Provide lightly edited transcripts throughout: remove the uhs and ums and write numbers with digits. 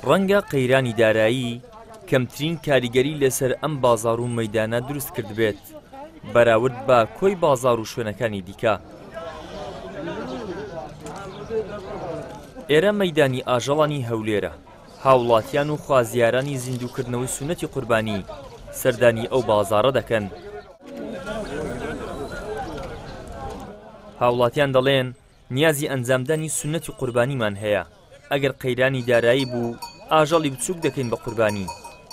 ڕەنگە قەیرانی دارایی کەمترین کاریگەری لەسەر ئەم بازاڕ و مەیدانە دروست کرد بێت بەراورد بە کۆی بازاڕ و شوێنەکانی دیکە. ئێرە مەیدانی ئاژەڵانی هەولێرە. هاوڵاتیان و خوازیارانی زیندووکردنەوەی سونەتی قوربانی سەردانی ئەو بازاڕە دەکەن. هاوڵاتیان دەڵێن نیازی ئەنجامدانی سونەتی قوربانیمان هەیە. ئەگەر قەیرانی دارایی بوو ئاژەڵی بچووک دەکەین بە قوربانی،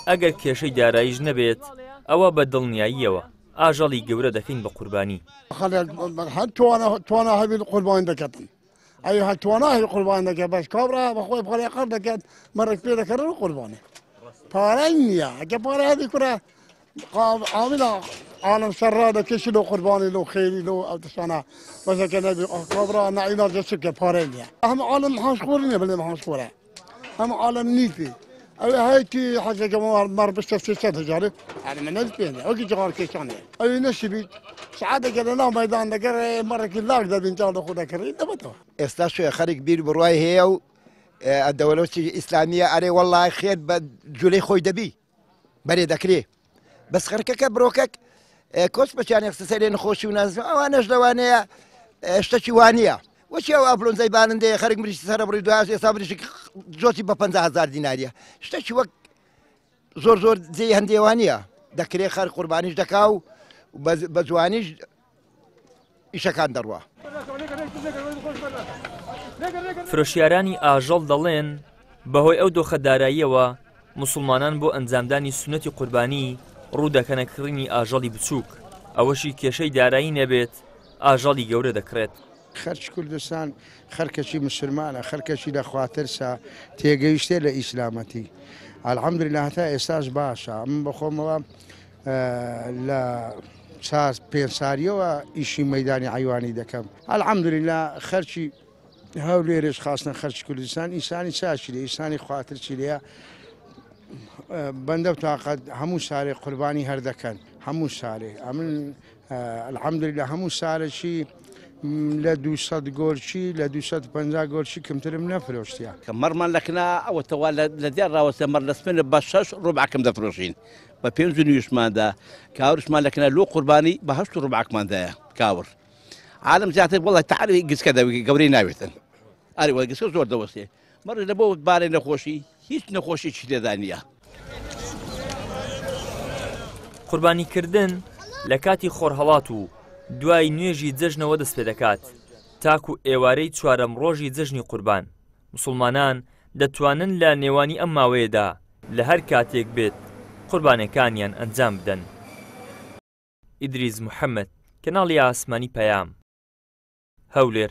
ئەگەر کێشەی داراییش نەبێت ئەوە بە دڵنیاییەوە ئاژەڵی گەورە دەکەین بە قوربانی. توانە هەبی قوربانی دەکەن ئەو هەتوانە هەبی قوربانی دەکەن بەس کابرا بەخۆی پەڵی قەر دەکەن مەڕێک پێ دەکەن و قوربانی پارەی نییە ئەگە پارە هەبی کورە عاملە عالم سەرڕا دەکەشی لۆ قوربانی لۆ خێری لۆ ئەو تشانە بەسەکە نەبی کابرا نەعینا دەچکە پارەی نییە هەموو عالم حەشخۆری نییە بڵێ حەشخۆرە هەموو عالم نیتی ئەو هەیەکی حەزەکە مەڕ بستە 300 هزار يعني من نزبين اوكي جوار كيشاني اي نشبي سعاده قالنا ميدان دقر مره لاك دا بنجال خدا كريم دبته استشو خرج كبير بروي هي الدوله الاسلاميه علي والله خير بجولي خوي دبي بري دكري بس خركك بروكك كوش بشان يخسسين خوشي وناس وانا جلوانيه اشتكي وانيه وش يا ابلون زي باندي خرج مريش سر بري دواس صابري جوتي ب 50000 ديناريه اشتكي وقت زور زي هنديوانيه دەکرێ خەر قوربانیش دەکاو بە جوانیش ئیشەکان دەڕوا. فرۆشیارانی ئاژەڵ دەڵێن بەهۆی ئەو دۆخەداراییەوە موسڵمانان بۆ ئەنجامدانی سونەتی قوربانی ڕوو دەکەنە کڕینی ئاژەڵی بچووک ئەوەشی کێشەی دارایی نەبێت ئاژەڵی گەورە دەکرێت. خەرج کوردستان خەرکەشی مسلمانە خەرکەشی لەخواترسە تێگەیشتێ لە ئیسلامەتی. الحمدلله هەتا ئێستاش باشە من بەخۆمەوە لە پێنجساریەوە ئیشی مەیدانی حیوانی دەکەم. الحمدلله خەرچی هەولێرش خاستن خەرج کوردستان ئیسانی چاچی لێ ئیسانی خواترچی لێە بەندە تااقەت هەموو سارێ قوربانی هەردەکەن هەموو سارێ ئەمن الحمدلله هەموو سارێکی لە 200 گۆرچی لە 250 گۆرچی کەمترم نەفرۆشتیە مەڕمان لەکنا ئەوەتەوا لە دیار ڕاوەستە مەڕ لە سپێنە بە 6 ڕۆبعکەم دەفرۆشین بە 5 نیوشماندا کاورشمان لەکنا لۆ قوربانی بە 8 ڕۆبعکماندایە کاور عالم زیاتر وڵی تعالی گسکە دەوی گەورەی ناوێتن ئەری وەڵی گسکە زۆر دەوەستێ مەڕی لە بۆ بارەی نەخۆشی هیچ نەخۆشیی لێدا نییە. قوربانیکردن لە کاتی خۆرهەڵات و دوای نوێژی جەژنەوە دەست پێ دەکات تاکو ئێوارەی چوارەم ڕۆژی جەژنی قوربان موسڵمانان دەتوانن لە نێوانی ئەم ماوەیەدا لە هەر کاتێک بێت قوربانەکانیان ئەنجام بدەن. ئیدریس محەممەد کەناڵی ئاسمانی پەیام هەولێر.